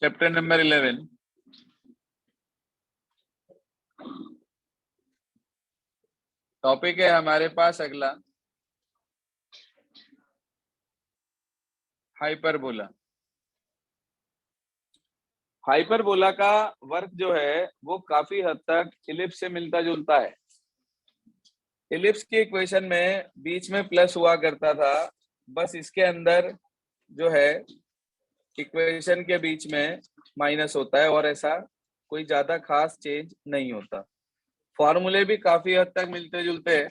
Chapter number 11। Topic है हमारे पास अगला हाइपरबोला। हाइपरबोला का वर्क जो है वो काफी हद तक इलिप्स से मिलता जुलता है। इलिप्स की इक्वेशन में बीच में प्लस हुआ करता था, बस इसके अंदर जो है इक्वेशन के बीच में माइनस होता है और ऐसा कोई ज्यादा खास चेंज नहीं होता। फॉर्मूले भी काफी हद तक मिलते जुलते हैं।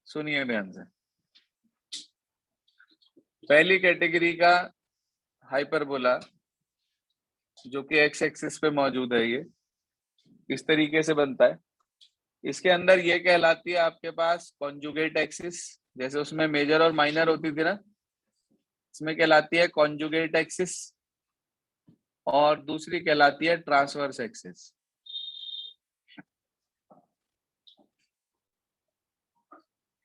सुनिए ध्यान से। पहली कैटेगरी का हाइपरबोला जो कि एक्स एक्सिस पे मौजूद है, ये इस तरीके से बनता है। इसके अंदर ये कहलाती है आपके पास कॉन्जुगेट एक्सिस, जैसे उसमें मेजर और माइनर होती थी ना, इसमें कहलाती है कॉन्जुगेट एक्सिस, और दूसरी कहलाती है ट्रांसवर्स एक्सिस।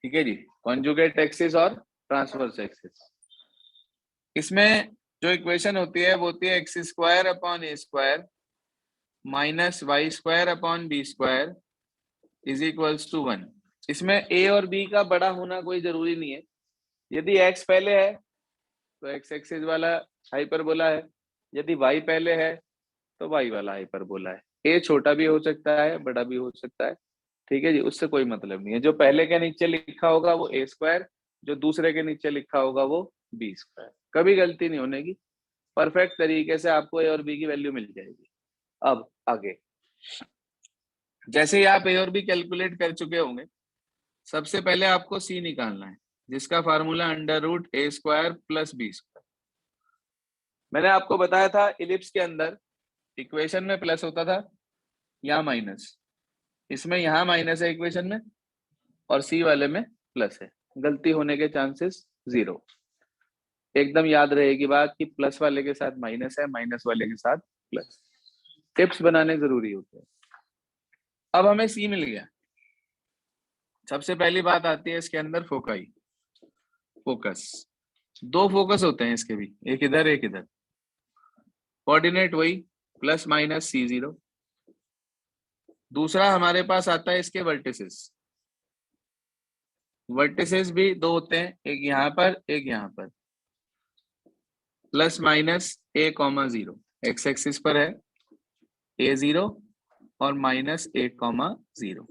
ठीक है जी, कॉन्जुगेट एक्सिस और ट्रांसवर्स एक्सिस। इसमें जो इक्वेशन होती है वो होती है X square upon A square minus Y square upon B square is equals to 1। इसमें ए और बी का बड़ा होना कोई जरूरी नहीं है। यदि एक्स पहले है तो एक्स एक्सिस वाला हाइपरबोला है, यदि वाई पहले है तो वाई वाला हाइपरबोला है। ए छोटा भी हो सकता है, बड़ा भी हो सकता है। ठीक है जी, उससे कोई मतलब नहीं है। जो पहले के नीचे लिखा होगा वो ए स्क्वायर, जो दूसरे के नीचे लिखा होगा वो बी स्क्वायर। कभी गलती नहीं होने की, परफेक्ट तरीके से आपको ए और बी की वैल्यू मिल जाएगी। अब आगे, जैसे ही आप ए और बी कैलकुलेट कर चुके होंगे, सबसे पहले आपको सी निकालना है, जिसका फार्मूला अंडर रूट ए स्क्वायर प्लस बी स्क्वायर। मैंने आपको बताया था इलिप्स के अंदर इक्वेशन में प्लस होता था या माइनस, इसमें यहाँ माइनस है इक्वेशन में और सी वाले में प्लस है। गलती होने के चांसेस जीरो। एकदम याद रहेगी बात कि प्लस वाले के साथ माइनस है, माइनस वाले के साथ प्लस। टिप्स बनाने जरूरी होते हैं। अब हमें सी मिल गया। सबसे पहली बात आती है इसके अंदर फोकाई, फोकस। दो फोकस होते हैं इसके भी, एक इधर एक इधर। कोऑर्डिनेट वही प्लस माइनस C0। दूसरा हमारे पास आता है इसके वर्टिसेस। वर्टिसेस भी दो होते हैं, एक यहाँ पर एक यहाँ पर। Plus minus A,0 x axis पर है A0 और माइनस A,0।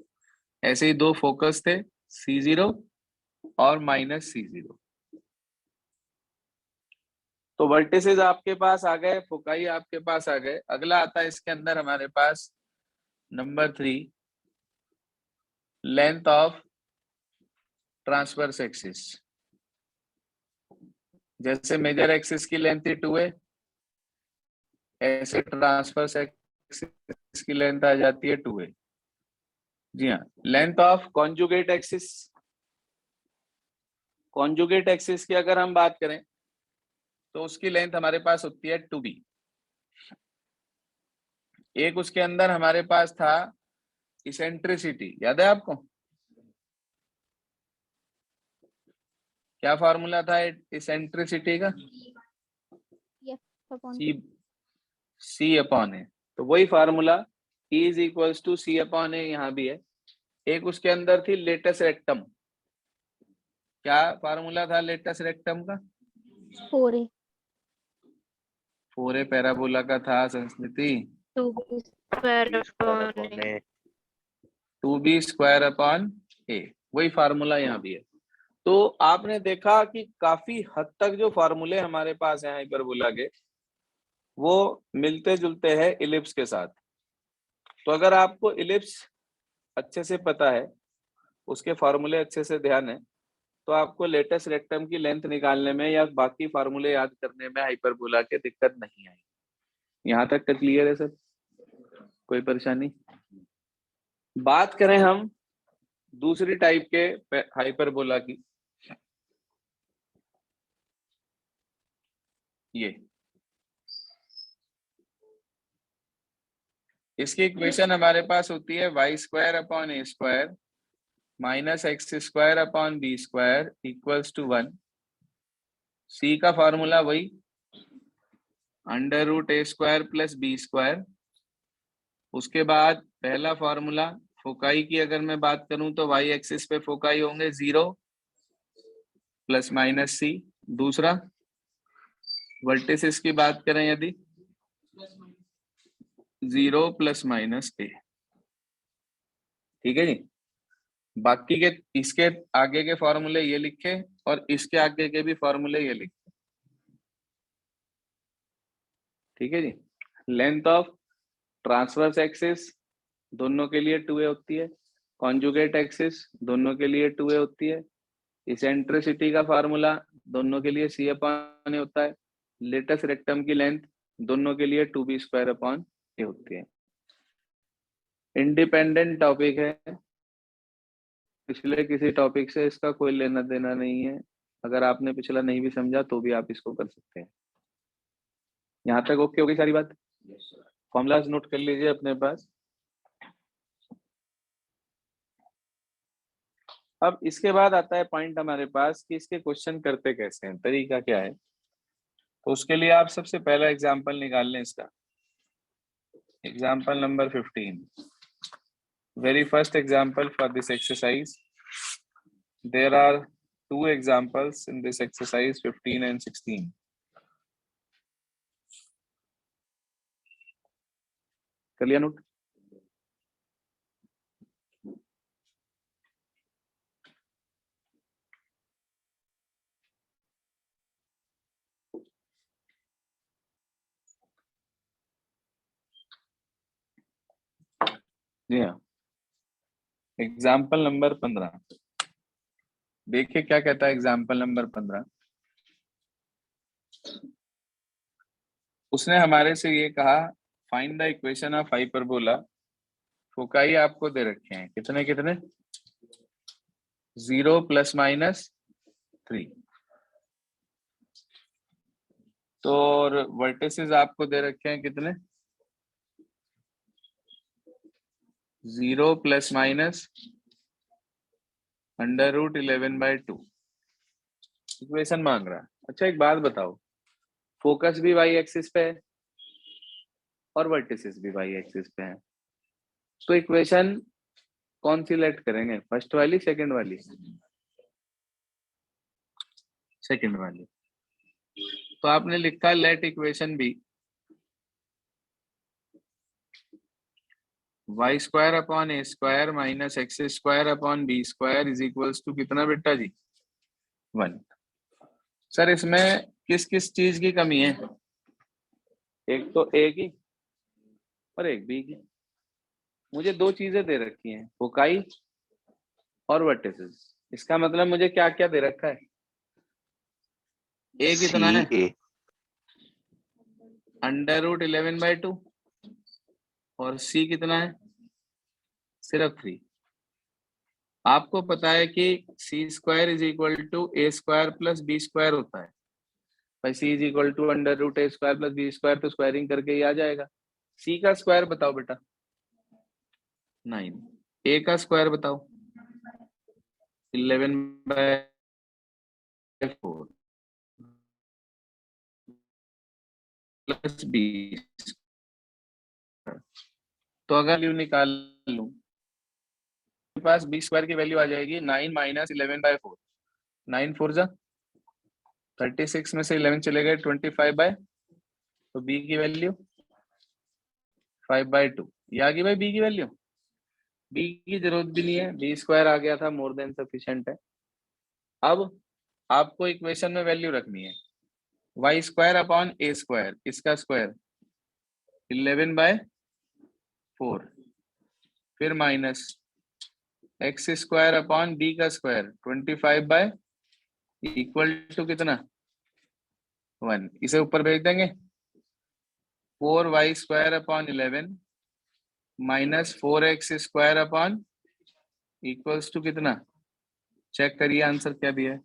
ऐसे ही दो फोकस थे C0 और माइनस C0। तो वर्टिसेस आपके पास आ गए, फोकाई आपके पास आ गए। अगला आता है इसके अंदर हमारे पास number 3, length of transverse axis. जैसे मेजर एक्सिस की लेंथ 2 है, ऐसे ट्रांसवर्स एक्सिस की लेंथ आ जाती है 2a। जी हाँ, length of conjugate axis. Conjugate axis की अगर हम बात करें तो उसकी लेंथ हमारे पास होती है 2b। एक उसके अंदर हमारे पास था इसेंट्रिसिटी, याद है आपको? क्या फॉर्मूला था इसेंट्रिसिटी का? C upon a. तो वही formula E is equals to c upon a यहाँ भी है। एक उसके अंदर थी लेटस रेक्टम। क्या फार्मूला था लेटस रेक्टम का? 4a 4a पैराबोला का था संस्कृति। 2b square upon a 2b square upon a. वही फार्मूला यहाँ भी है। तो आपने देखा कि काफी हद तक जो फार्मूले हमारे पास हैं हाइपरबोला के, वो मिलते जुलते हैं इलिप्स के साथ। तो अगर आपको इलिप्स अच्छे से पता है, उसके फार्मूले अच्छे से ध्यान है, तो आपको लेटेस्ट रेक्टम की लेंथ निकालने में या बाकी फार्मूले याद करने में हाइपरबोला के दिक्कत नहीं आएगी। यहाँ तक क्लियर है सर? कोई परेशानी? बात करें हम दूसरी टाइप के हाइपरबोला की, ये इसकी इक्वेशन हमारे पास होती है Y square upon A square minus X square upon B square equals to 1। C का फॉर्मूला वही अंडर रूट ए स्क्वायर प्लस बी स्क्वायर। उसके बाद पहला फॉर्मूला फोकाई की अगर मैं बात करूं तो वाई एक्सिस पे फोकाई होंगे 0 प्लस माइनस सी। दूसरा वर्टिसेस की बात करें यदि 0 प्लस माइनस ए। ठीक है जी। बाकी के इसके आगे के फॉर्मूले ये लिखे और इसके आगे के भी फॉर्मूले ये लिखे। ठीक है जी। लेंथ ऑफ ट्रांसवर्स एक्सिस दोनों के लिए 2a होती है, कॉन्जुगेट एक्सिस दोनों के लिए 2a होती है, इसेंट्रिसिटी का फार्मूला दोनों के लिए c अपॉन a होता है, लेटस रेक्टम की लेंथ दोनों के लिए 2b स्क्वायर अपॉन a होती है। इंडिपेंडेंट टॉपिक है, पिछले किसी टॉपिक से इसका कोई लेना देना नहीं है। अगर आपने पिछला नहीं भी समझा तो भी आप इसको कर सकते हैं। यहाँ तक ओके हो गई सारी बात? फॉर्मूलाज नोट कर लीजिए अपने पास। अब इसके बाद आता है पॉइंट हमारे पास कि इसके क्वेश्चन करते कैसे हैं, तरीका क्या है। तो उसके लिए आप सबसे पहला एग्जांपल निकाल लें इसका। Example number 15, very first example for this exercise. There are 2 examples in this exercise 15 and 16. कर लिया नोट? जी हाँ। एग्जाम्पल नंबर 15 देखिए क्या कहता है। एग्जाम्पल नंबर 15 उसने हमारे से ये कहा find the equation of hyperbola. Foci आपको दे रखे हैं कितने कितने, 0 प्लस माइनस 3। तो वर्टिसेस आपको दे रखे हैं कितने, 0 प्लस माइनस अंडर रूट 11/2। इक्वेशन मांग रहा है। अच्छा एक बात बताओ, फोकस भी वाई एक्सिस पे है और वर्टिसेस भी वाई एक्सिस पे है, तो इक्वेशन कौन सी लेट करेंगे, फर्स्ट वाली सेकंड वाली? सेकंड वाली। तो आपने लिखा let equation be Y square upon A square minus X square upon B square is equals to कितना बेटा जी, 1। सर इसमें किस किस चीज की कमी है, एक तो ए की और एक बी की। मुझे 2 चीजें दे रखी हैं, फोकाई और वर्टिसेस। इसका मतलब मुझे क्या क्या दे रखा है, ए कितना है, अंडर रूट 11/2 और सी कितना है, सिर्फ 3। आपको पता है कि c square is equal to a square plus B square होता है। भाई c is equal to under root A square plus B square, तो स्क्वायरिंग करके ही आ जाएगा। सी का स्क्वायर बताओ बेटा, 9। ए का स्क्वायर बताओ, 11/4 प्लस बी। तो अगर वैल्यू निकाल लूं, मेरे पास बी स्क्वायर की वैल्यू आ जाएगी 9 माइनस 11/4। 9 4 जा 36 में से 11 चले गए 25/, तो बी की वैल्यू 5/2। ये आ गई भाई बी की वैल्यू। बी की जरूरत भी नहीं है, बी स्क्वायर आ गया था, मोर देन सफिशिएंट है। अब आपको इक्वेशन में वैल्यू रखनी है, Y square upon A square, इसका स्क्वायर 11/4, फिर minus X square upon B का स्क्वायर 25/, इक्वल टू कितना, 1। इसे ऊपर भेज देंगे, 4y square upon 11 minus 4x square upon equals to कितना, चेक करिए आंसर क्या दिया है।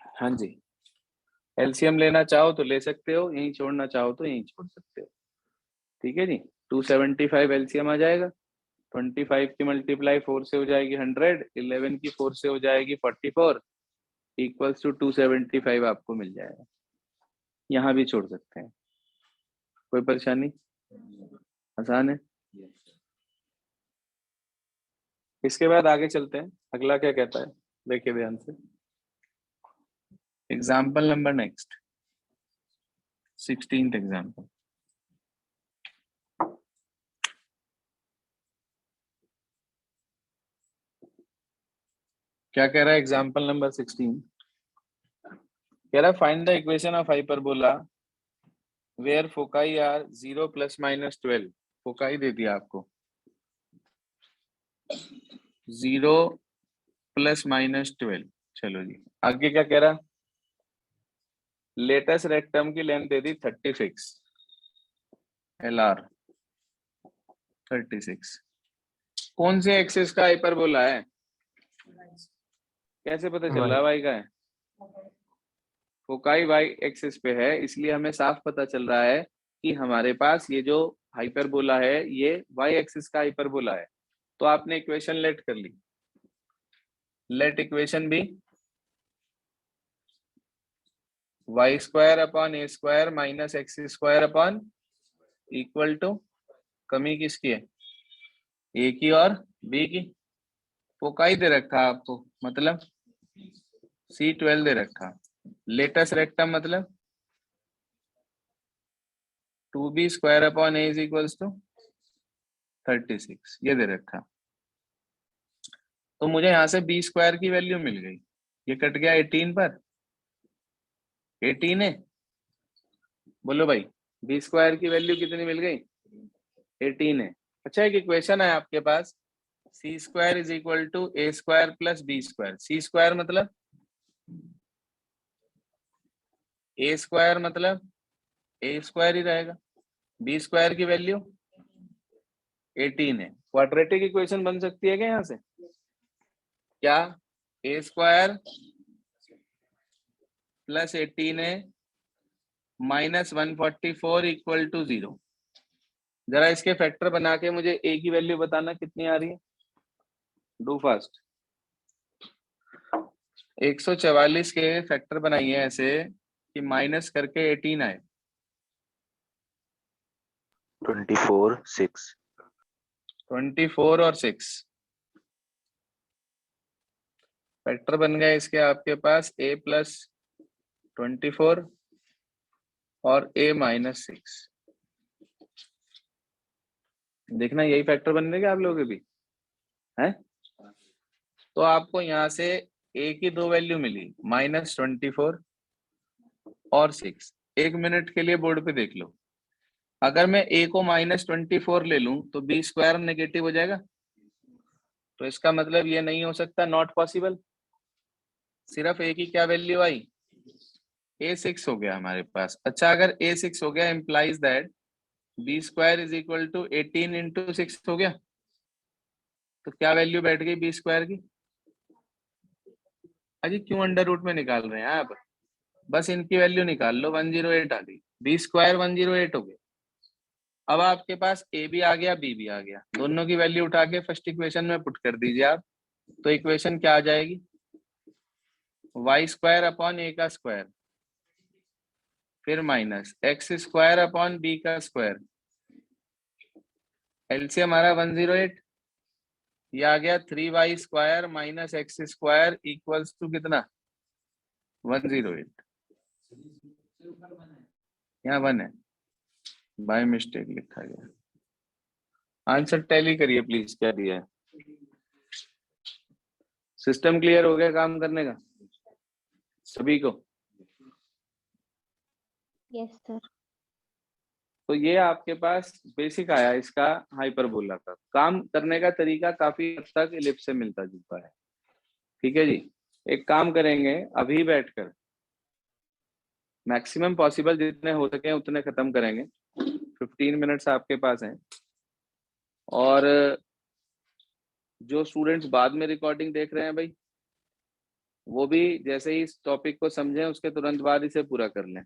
हाँ जी, एलसीएम लेना चाहो तो ले सकते हो, यहीं छोड़ना चाहो तो यहीं छोड़ सकते हो। ठीक है जी, 275 एलसीएम आ जाएगा। 25 की मल्टीप्लाई 4 से हो जाएगी 100, 11 की 4 से हो जाएगी 44, इक्वल्स टू 275 आपको मिल जाएगा। यहाँ भी छोड़ सकते हैं, कोई परेशानी? आसान है। इसके बाद आगे चलते हैं, अगला क्या कहता है देखिए ध्यान से। Example number next 16th example. क्या कह रहा है एग्जाम्पल नंबर 16? कह रहा है find the equation of hyperbola where foci are 0 ± 12। Foci दे दिया आपको 0 ± 12। चलो जी आगे क्या कह रहा, लेटेस्ट रेक्टम की लेंथ दे दी 36, LR 36। कौन से एक्सिस का हाइपरबोला है? कैसे पता चल रहा है वाई का है? फोकाई वाई एक्सिस पे है, इसलिए हमें साफ पता चल रहा है कि हमारे पास ये जो हाइपरबोला है ये वाई एक्सिस का हाइपरबोला है। तो आपने इक्वेशन लेट कर ली, let equation be y² / a² - x² equal to, कमी किसकी है? ए की और बी की। फोकाई दे रखा आपको, मतलब C12 दे रखा। लेटेस्ट रेक्टम मतलब 2b² / a = 36, ये दे रखा। तो मुझे यहाँ से b² की वैल्यू मिल गई, ये कट गया 18 पर। 18 है, बोलो भाई b² की वैल्यू कितनी मिल गई? 18 है। अच्छा एक इक्वेशन है आपके पास C² = a² + b²। C² मतलब a² मतलब a² ही रहेगा, b² की वैल्यू 18 है। क्वाड्रेटिक इक्वेशन बन सकती है क्या यहाँ से? क्या a² + 18 है -144 = 0। जरा इसके फैक्टर बना के मुझे a की वैल्यू बताना कितनी आ रही है, डू फास्ट। 144 के फैक्टर बनाइए ऐसे कि माइनस करके 18 आए। 24, 6। 24 और 6 फैक्टर बन गए इसके आपके पास a + 24 और a - 6। देखना यही फैक्टर बनने के आप लोगों के भी है। तो आपको यहाँ से a की दो वैल्यू मिली, -24 और 6। एक मिनट के लिए बोर्ड पे देख लो, अगर मैं a को -24 ले लूं तो b² नेगेटिव हो जाएगा। तो इसका मतलब ये नहीं हो सकता, नॉट पॉसिबल। सिर्फ a की क्या वैल्यू आई? a6 हो गया हमारे पास। अच्छा अगर a6 हो गया इम्प्लाइज दैट b² = 18 × 6 हो गया। तो क्या वैल्यू बैठ गई b² की? अजी क्यों अंडर रूट में निकाल रहे हैं आप? बस इनकी वैल्यू निकाल लो, 108 आ गई। b² 108 हो गया। अब आपके पास a भी आ गया, b भी आ गया, दोनों की वैल्यू उठा के फर्स्ट इक्वेशन में पुट कर दीजिए आप। तो इक्वेशन क्या आ जाएगी? y² / a², फिर -x² / b²। एलसीएम हमारा 108, ये आ गया 3y² - x² इक्वल्स टू कितना? 108। यहाँ 1 है, बाय मिस्टेक लिखा गया। आंसर टैली करिए प्लीज, क्या दिया है? सिस्टम क्लियर हो गया काम करने का सभी को? Yes sir. तो ये आपके पास बेसिक आया इसका हाइपरबोला का। काम करने का तरीका काफी हद तक इलिप्स से मिलता जुलता है। ठीक है जी, एक काम करेंगे अभी बैठकर, मैक्सिमम पॉसिबल जितने हो सके उतने खत्म करेंगे। 15 मिनट्स आपके पास हैं, और जो स्टूडेंट्स बाद में रिकॉर्डिंग देख रहे हैं भाई, वो भी जैसे ही इस टॉपिक को समझें उसके तुरंत बाद इसे पूरा कर लें।